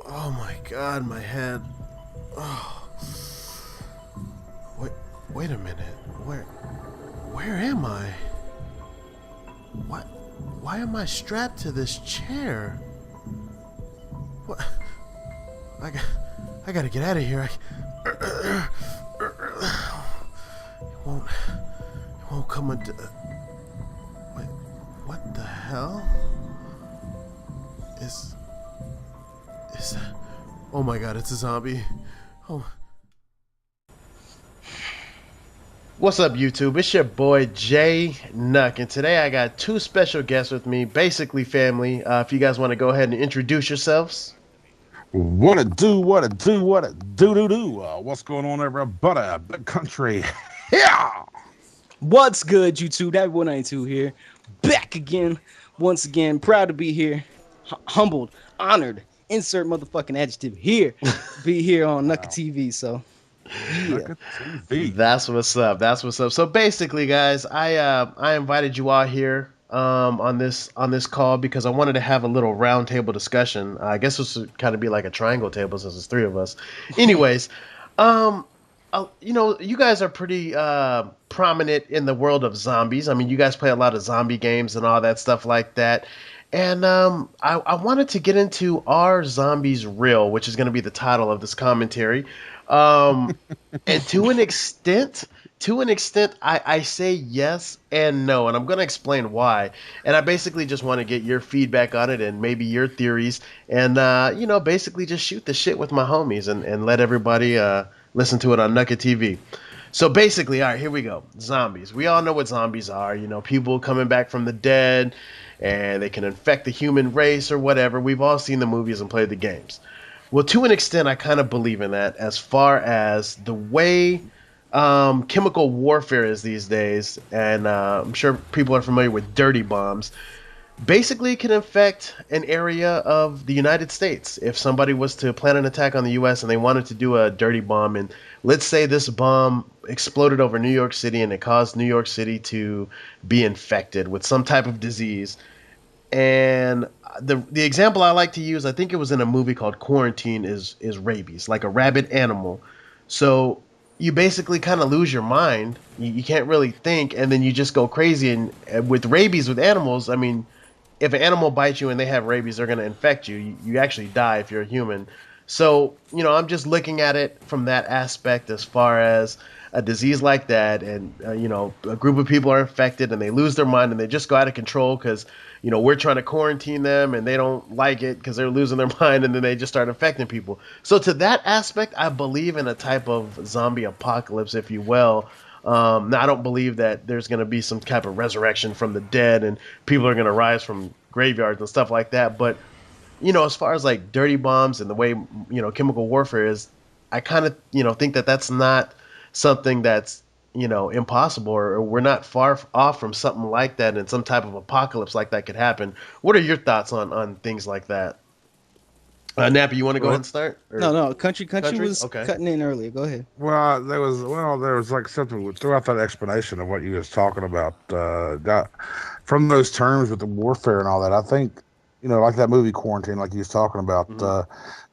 Oh my god, my head. Oh. Wait a minute. Where am I? What? Why am I strapped to this chair? What? I gotta get out of here. It won't come until. Wait, what the hell? Is that? Oh my god, it's a zombie. Oh. What's up, YouTube? It's your boy JNuc, and today I got two special guests with me, basically family. If you guys want to go ahead and introduce yourselves. What it do, what it do, what it do. What's going on, everybody? Big country. Yeah! What's good, YouTube? Nappy 192 here. Back again. Once again, proud to be here. Humbled, honored, insert motherfucking adjective here. Be here on NuckuhTV, so yeah. That's what's up. That's what's up. So basically, guys, I invited you all here on this call because I wanted to have a little round table discussion. I guess this would kind of be like a triangle table since it's three of us. Anyways, you guys are pretty prominent in the world of zombies. I mean, you guys play a lot of zombie games and all that stuff like that. And I wanted to get into Are Zombies Real, which is going to be the title of this commentary. And to an extent, I say yes and no, and I'm going to explain why. And I basically just want to get your feedback on it and maybe your theories, and basically just shoot the shit with my homies and let everybody listen to it on NuckuhTV. So basically, all right, here we go. Zombies. We all know what zombies are. You know, people coming back from the dead, and they can infect the human race or whatever. We've all seen the movies and played the games. Well, to an extent, I kind of believe in that as far as the way chemical warfare is these days, and I'm sure people are familiar with dirty bombs. Basically, it can infect an area of the United States. If somebody was to plan an attack on the U.S. and they wanted to do a dirty bomb, and let's say this bomb exploded over New York City and it caused New York City to be infected with some type of disease. And the example I like to use, I think it was in a movie called Quarantine, is rabies, like a rabid animal. So you basically kind of lose your mind. You can't really think, and then you just go crazy. And with rabies with animals, I mean, if an animal bites you and they have rabies, they're going to infect you. You actually die if you're a human. So, I'm just looking at it from that aspect as far as a disease like that, and a group of people are infected and they lose their mind and they just go out of control because we're trying to quarantine them and they don't like it because they're losing their mind, and then they just start infecting people. So to that aspect, I believe in a type of zombie apocalypse, if you will. Now, I don't believe that there's going to be some type of resurrection from the dead and people are going to rise from graveyards and stuff like that. But as far as like dirty bombs and the way chemical warfare is, I kind of think that that's not something that's impossible, or we're not far off from something like that, and some type of apocalypse like that could happen. What are your thoughts on things like that? Nappy, you want to go ahead and start? Or? No, country was cutting in earlier. Go ahead. Well, there was like something throughout that explanation of what you was talking about. From those terms with the warfare and all that, I think, like that movie Quarantine, like you was talking about,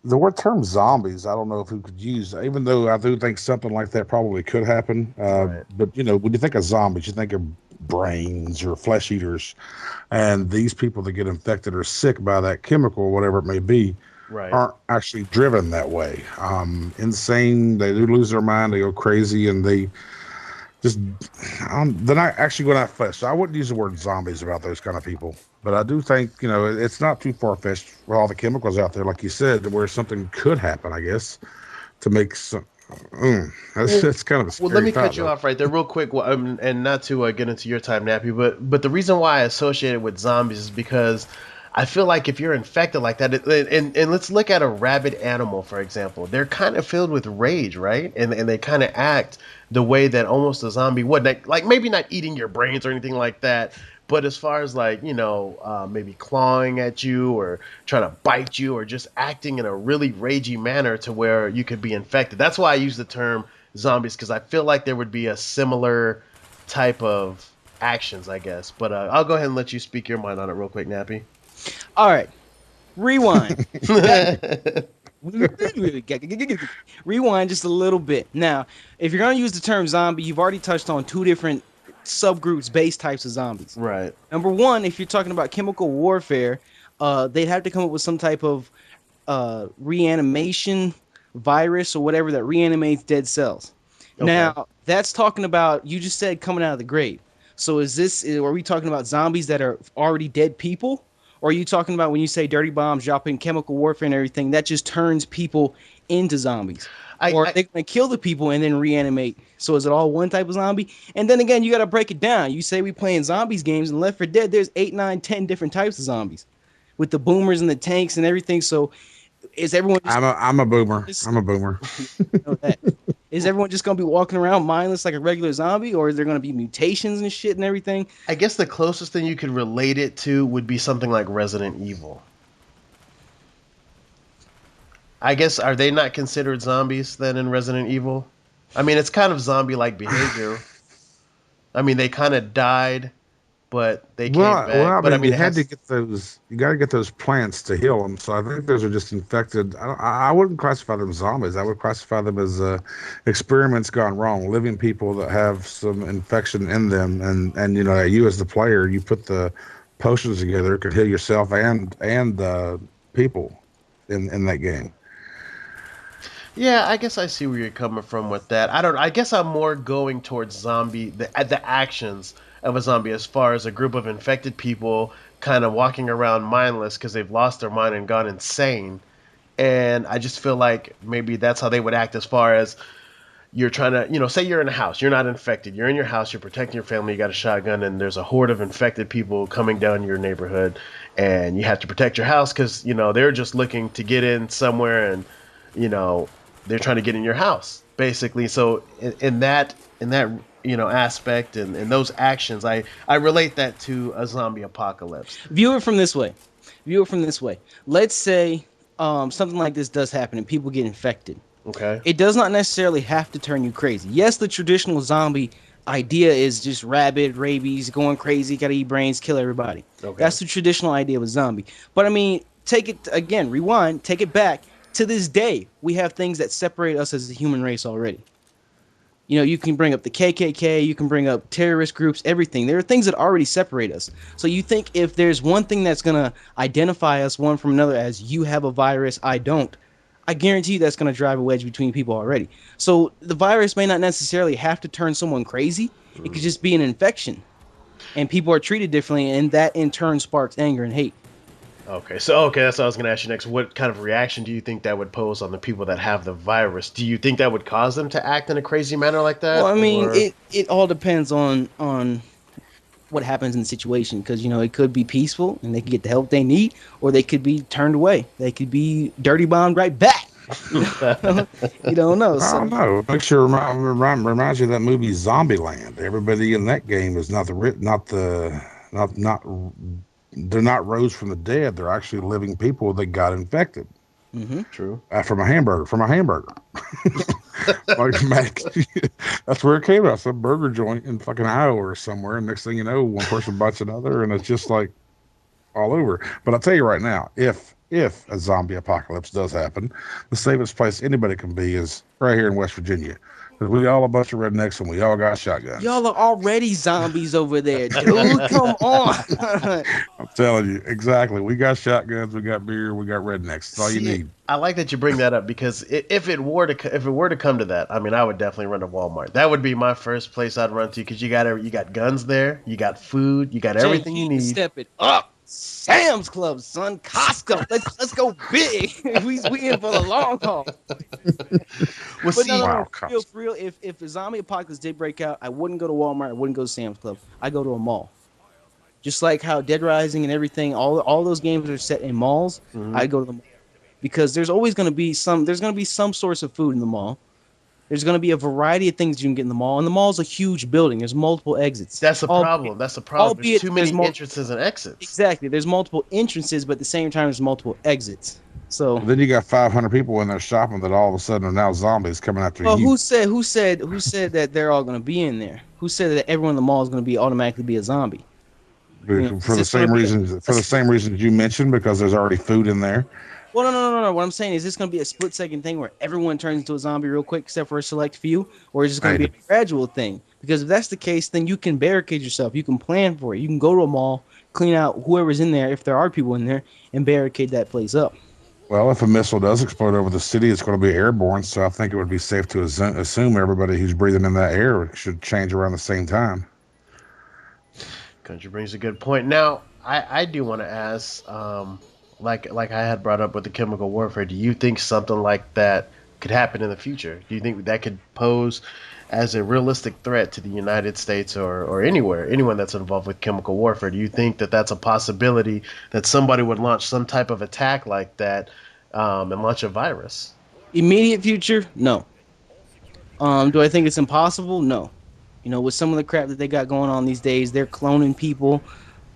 the word term zombies, I don't know if we could use, even though I do think something like that probably could happen. Right. But, when you think of zombies, you think of brains or flesh eaters. And these people that get infected or sick by that chemical, whatever it may be, Right. aren't actually driven that way. Insane, they do lose their mind, they go crazy, and they just, they're not actually going out flesh. So I wouldn't use the word zombies about those kind of people. But I do think, it's not too far-fetched with all the chemicals out there, like you said, where something could happen, I guess, to make some... that's kind of a scary Well, let me thought, cut you off right there real quick, and not to get into your time, Nappy, but the reason why I associate it with zombies is because I feel like if you're infected like that, and let's look at a rabid animal, for example. They're kind of filled with rage, right? And they kind of act the way that almost a zombie would. Like maybe not eating your brains or anything like that, but as far as like, maybe clawing at you or trying to bite you or just acting in a really ragey manner to where you could be infected. That's why I use the term zombies, because I feel like there would be a similar type of actions, I guess. But I'll go ahead and let you speak your mind on it real quick, Nappy. All right. Rewind. Rewind just a little bit. Now, if you're gonna use the term zombie, you've already touched on two different subgroups, base types of zombies. Right. Number one, if you're talking about chemical warfare, they'd have to come up with some type of reanimation virus or whatever that reanimates dead cells. Okay. Now, that's talking about, you just said coming out of the grave. So are we talking about zombies that are already dead people? Or are you talking about when you say dirty bombs, dropping chemical warfare and everything, that just turns people into zombies? Or are they going to kill the people and then reanimate? So is it all one type of zombie? And then again, you got to break it down. You say we playing zombies games, and Left 4 Dead, there's 8, 9, 10 different types of zombies with the boomers and the tanks and everything. So is everyone just, I'm a boomer. I'm a boomer. know that. Is everyone just going to be walking around mindless like a regular zombie, or is there going to be mutations and shit and everything? I guess the closest thing you could relate it to would be something like Resident Evil. I guess, are they not considered zombies then in Resident Evil? I mean, it's kind of zombie-like behavior. I mean, they kind of died, but they came back. Well, but I mean, you had to get those. You got to get those plants to heal them. So I think those are just infected. I wouldn't classify them as zombies. I would classify them as experiments gone wrong, living people that have some infection in them. And you know, you as the player, you put the potions together, could heal yourself and people in that game. Yeah, I guess I see where you're coming from with that. I guess I'm more going towards the actions of a zombie, as far as a group of infected people kind of walking around mindless because they've lost their mind and gone insane. And I just feel like maybe that's how they would act, as far as you're trying to, you know, say you're in a house, you're not infected, you're in your house, you're protecting your family, you got a shotgun, and there's a horde of infected people coming down your neighborhood, and you have to protect your house because, you know, they're just looking to get in somewhere, and, you know, they're trying to get in your house, basically. So in that you know aspect and those actions, I relate that to a zombie apocalypse. View it from this way. Let's say something like this does happen and people get infected. Okay. It does not necessarily have to turn you crazy. Yes, the traditional zombie idea is just rabid, rabies, going crazy, gotta eat brains, kill everybody. Okay. That's the traditional idea of a zombie. But I mean, take it again, rewind, take it back. To this day, we have things that separate us as a human race already. You know, you can bring up the KKK, you can bring up terrorist groups, everything. There are things that already separate us. So you think if there's one thing that's going to identify us one from another as you have a virus, I don't, I guarantee you that's going to drive a wedge between people already. So the virus may not necessarily have to turn someone crazy. It could just be an infection. And people are treated differently, and that in turn sparks anger and hate. Okay, that's what I was going to ask you next. What kind of reaction do you think that would pose on the people that have the virus? Do you think that would cause them to act in a crazy manner like that? Well, I mean, it all depends on what happens in the situation, because, you know, it could be peaceful and they could get the help they need, or they could be turned away. They could be dirty bombed right back. You don't know. So. I don't know. Make sure reminds you of that movie Zombieland. Everybody in that game is they're not rose from the dead. They're actually living people that got infected. Mm-hmm. True. From a hamburger. That's where it came out. Some burger joint in fucking Iowa or somewhere. And next thing you know, one person bites another, and it's just like all over. But I'll tell you right now, if a zombie apocalypse does happen, the safest place anybody can be is right here in West Virginia. Because we all a bunch of rednecks and we all got shotguns. Y'all are already zombies over there, dude. Come on. I'm telling you, exactly. We got shotguns, we got beer, we got rednecks. That's all you need. I like that you bring that up, because if it were to come to that, I mean, I would definitely run to Walmart. That would be my first place I'd run to, because you got guns there, you got food, you got everything you need. Step it up. Sam's Club, son. Costco. Let's go big. we in for the long haul. For real, if a zombie apocalypse did break out, I wouldn't go to Walmart. I wouldn't go to Sam's Club. I go to a mall. Just like how Dead Rising and everything, all those games are set in malls. Mm-hmm. I go to the mall, because there's always going to be some source of food in the mall. There's going to be a variety of things you can get in the mall. And the mall's a huge building. There's multiple exits. That's the problem. There's too many entrances and exits. Exactly. There's multiple entrances, but at the same time, there's multiple exits. So then you got 500 people in there shopping that all of a sudden are now zombies coming after you. Who said that they're all going to be in there? Who said that everyone in the mall is going to automatically be a zombie? For the same reasons you mentioned, because there's already food in there. Well, no. What I'm saying is, this going to be a split-second thing where everyone turns into a zombie real quick, except for a select few, or is it going to be a gradual thing? Because if that's the case, then you can barricade yourself. You can plan for it. You can go to a mall, clean out whoever's in there, if there are people in there, and barricade that place up. Well, if a missile does explode over the city, it's going to be airborne. So I think it would be safe to assume everybody who's breathing in that air should change around the same time. Country brings a good point. Now, I do want to ask, like I had brought up with the chemical warfare, do you think something like that could happen in the future? Do you think that could pose as a realistic threat to the United States or anywhere, anyone that's involved with chemical warfare? Do you think that that's a possibility that somebody would launch some type of attack like that and launch a virus? Immediate future, no. Do I think it's impossible? No. You know, with some of the crap that they got going on these days, they're cloning people,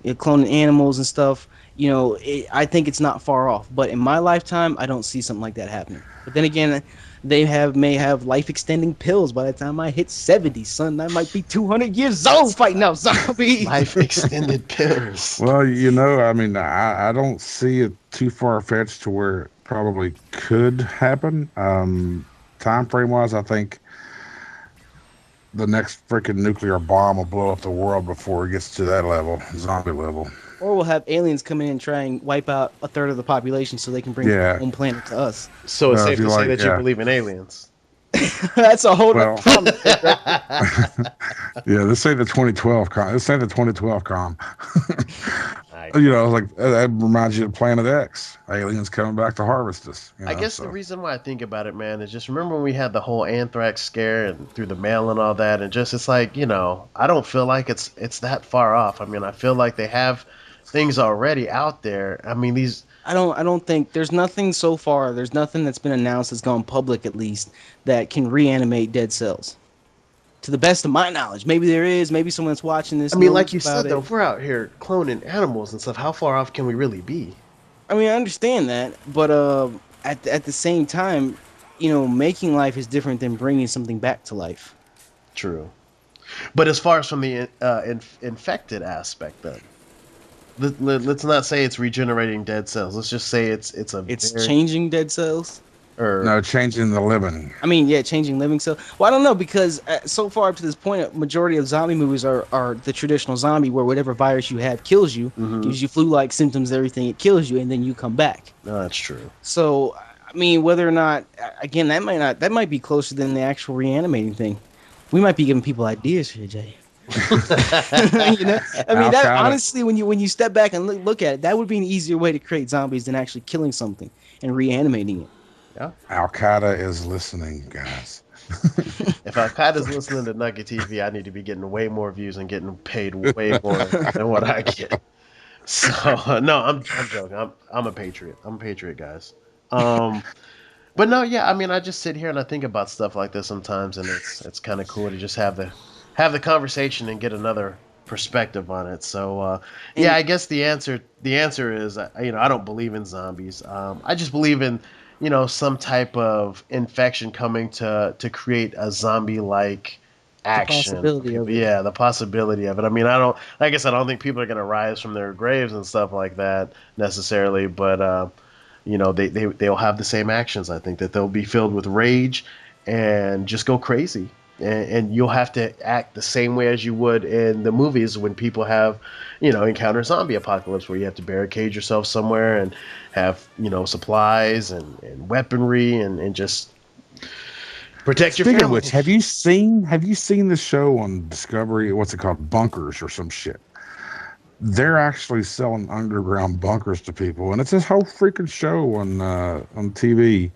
cloning animals and stuff. You know, I think it's not far off. But in my lifetime, I don't see something like that happening. But then again, they may have life extending pills by the time I hit 70, son. I might be 200 years old fighting out zombies. Life extended pills. Well, you know, I mean, I don't see it too far fetched to where it probably could happen. Time frame wise, I think the next freaking nuclear bomb will blow up the world before it gets to that level, zombie level. Or we'll have aliens come in and try and wipe out a third of the population so they can bring their own planet to us. So it's safe to say that you believe in aliens. That's a whole other problem. Yeah, this ain't the 2012 com. This ain't the 2012 com. You know, like that reminds you of Planet X. Aliens coming back to harvest us. You know, I guess the reason why I think about it, man, is just remember when we had the whole anthrax scare and through the mail and all that, and just it's like, you know, I don't feel like it's that far off. I mean, I feel like they have things already out there. I mean, these. I don't think there's nothing so far. There's nothing that's been announced that's gone public, at least, that can reanimate dead cells. To the best of my knowledge, maybe there is. Maybe someone's watching this. I mean, like you said, though, if we're out here cloning animals and stuff, how far off can we really be? I mean, I understand that, but at the same time, you know, making life is different than bringing something back to life. True, but as far as from the infected aspect, then. Let's not say it's regenerating dead cells. Let's just say it's changing dead cells. No, changing the living. I mean, yeah, changing living cells. Well, I don't know, because so far up to this point, a majority of zombie movies are the traditional zombie, where whatever virus you have kills you, gives you flu-like symptoms, everything, it kills you, and then you come back. No, that's true. So, I mean, whether or not, again, that might be closer than the actual reanimating thing. We might be giving people ideas here, Jay. You know, I mean, that honestly, when you step back and look at it, that would be an easier way to create zombies than actually killing something and reanimating it. Yeah. Al Qaeda is listening, guys. If Al Qaeda's listening to NuckuhTV, I need to be getting way more views and getting paid way more than what I get. So no, I'm joking. I'm a patriot. I'm a patriot, guys. But no, yeah. I mean, I just sit here and I think about stuff like this sometimes, and it's kind of cool to just have the conversation and get another perspective on it. So yeah, I guess the answer is, you know, I don't believe in zombies. I just believe in, you know, some type of infection coming to create a zombie-like action. The possibility of it. Yeah, the possibility of it. I mean, I don't think people are going to rise from their graves and stuff like that necessarily, but you know, they'll have the same actions. I think that they'll be filled with rage and just go crazy. And you'll have to act the same way as you would in the movies when people have, you know, encounter zombie apocalypse, where you have to barricade yourself somewhere and have, you know, supplies and weaponry and just protect your family. Speaking of which, have you seen the show on Discovery? What's it called? Bunkers or some shit. They're actually selling underground bunkers to people, and it's this whole freaking show on TV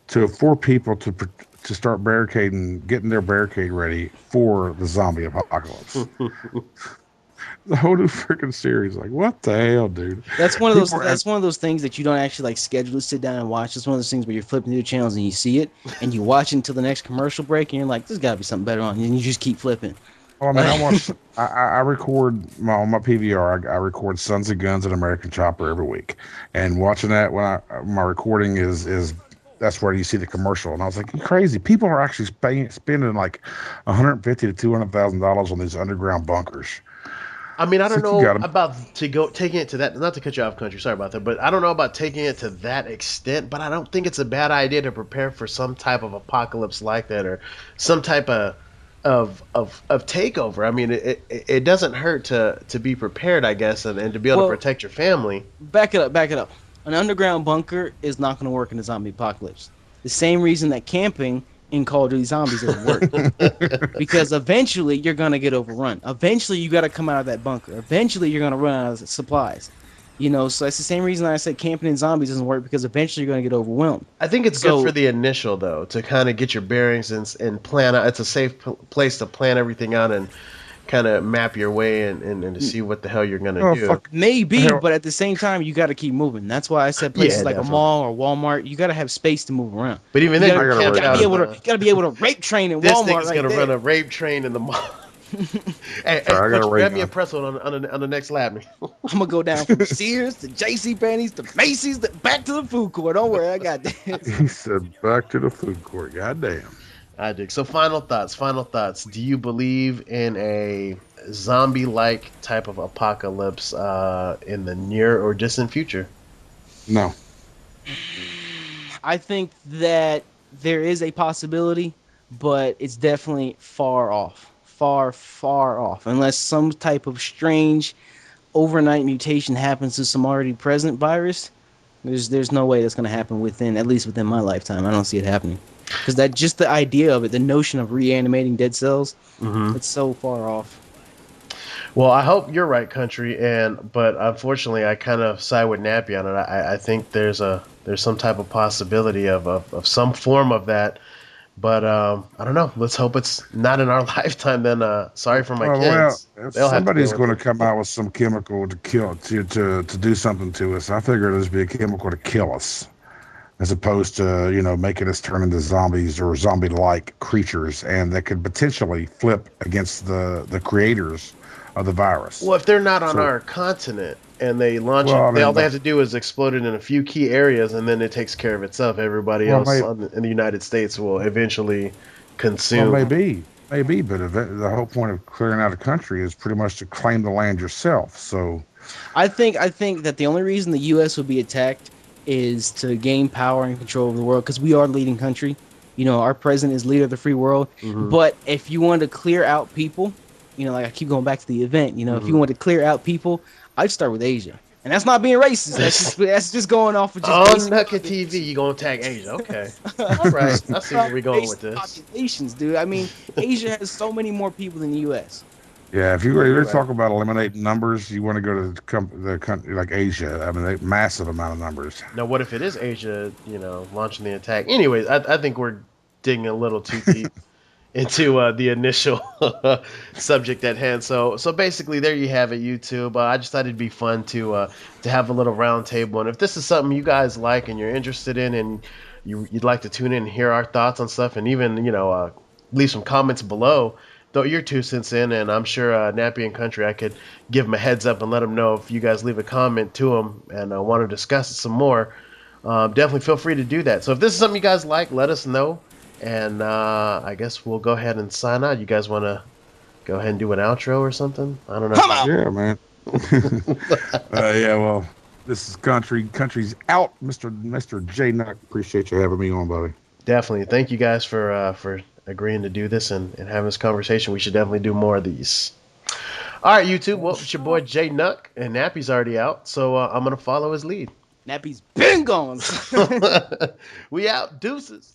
for people to start getting their barricade ready for the zombie apocalypse. The whole new freaking series, like, what the hell, dude? That's one of those. That's one of those things that you don't actually like schedule to sit down and watch. It's one of those things where you're flipping through the channels and you see it, and you watch it until the next commercial break, and you're like, "There's got to be something better on," and you just keep flipping. Oh, I mean, I record on my PVR. I record Sons of Guns and American Chopper every week, and watching that my recording is. That's where you see the commercial, and I was like, "You crazy? People are actually spending like $150,000 to $200,000 on these underground bunkers." I mean, I don't Since you know got them. about taking it to that. Not to cut you off, country. Sorry about that, but I don't know about taking it to that extent. But I don't think it's a bad idea to prepare for some type of apocalypse like that, or some type of takeover. I mean, it doesn't hurt to be prepared, I guess, and to be able to Well, protect your family. back it up, back it up. An underground bunker is not going to work in a zombie apocalypse. The same reason that camping in Call of Duty Zombies doesn't work. Because eventually you're going to get overrun. Eventually you got to come out of that bunker. Eventually you're going to run out of supplies. You know, so that's the same reason I said camping in zombies doesn't work, because eventually you're going to get overwhelmed. I think it's good for So the initial though, to kind of get your bearings and plan out. It's a safe place to plan everything out and kind of map your way and to see what the hell you're gonna Oh do. fuck! maybe, Hell, but at the same time, you got to keep moving. That's why I said Yeah, places like a definitely. mall or Walmart, you got to have space to move around. But even You then, got I you're to gotta you camped write got to out be in able down. to you the. got to be able to rape train in This Walmart nigga's right gonna run there. a rape train in the mall. Hey, Sorry, I gotta country, write grab me a down. pretzel on the next lap. I'm gonna go down from Sears to J.C. Penney's to Macy's to back to the food court. Don't worry, I got this. He said, "Back to the food court." Goddamn. I dig. So final thoughts. Final thoughts. Do you believe in a zombie-like type of apocalypse in the near or distant future? No. I think that there is a possibility, but it's definitely far off. Far, far off. Unless some type of strange overnight mutation happens to some already present virus, there's no way that's going to happen within, at least within my lifetime. I don't see it happening. Because that just the idea of it, the notion of reanimating dead cells, Mm-hmm. it's so far off. Well, I hope you're right, country. But unfortunately, I kind of side with Nappy on it. I think there's some type of possibility of some form of that. But I don't know. Let's hope it's not in our lifetime. Then sorry for my Well, kids. if They'll have to deal somebody's with going to it. come out with some chemical to kill to do something to us, I figure there's be a chemical to kill us, as opposed to making us turn into zombies or zombie-like creatures, and that could potentially flip against the creators of the virus. Well, if they're not on So, our continent and they launch well, it, I all mean, they have to do is explode it in a few key areas, and then it takes care of itself. Everybody well, else may, in the United States will eventually well, consume. maybe, but the whole point of clearing out a country is pretty much to claim the land yourself. So, I think that the only reason the U.S. would be attacked is to gain power and control over the world, because we are the leading country. You know, our president is leader of the free world. Hmm. But if you wanted to clear out people, like I keep going back to the event. If you Hmm. wanted to clear out people, I'd start with Asia, and that's not being racist. That's just going off of just On basic NuckuhTV, you gonna attack Asia? Okay, all right. I see where we're going with basic this. populations, dude. I mean, Asia has so many more people than the U.S. yeah, if you Yeah, you're really right. talk about eliminating numbers, you want to go to the country like Asia. I mean, massive amount of numbers. Now, what if it is Asia? Launching the attack. Anyways, I think we're digging a little too deep into the initial subject at hand. So basically, there you have it, YouTube. I just thought it'd be fun to have a little round table, and if this is something you guys like and you're interested in, and you'd like to tune in and hear our thoughts on stuff, and even leave some comments below. Throw your 2 cents in, and I'm sure Nappy and Country, I could give them a heads up and let them know if you guys leave a comment to them and want to discuss it some more. Definitely feel free to do that. So if this is something you guys like, let us know. And I guess we'll go ahead and sign out. You guys want to go ahead and do an outro or something? I don't Come know. on. Yeah, man. Yeah, well, this is country's out, Mr. JNuc. Appreciate you having me on, buddy. Definitely. Thank you guys for agreeing to do this and having this conversation. We should definitely do more of these. All right, YouTube. Well, it's your boy JNuc, and Nappy's already out, so I'm going to follow his lead. Nappy's been gone. We out. Deuces.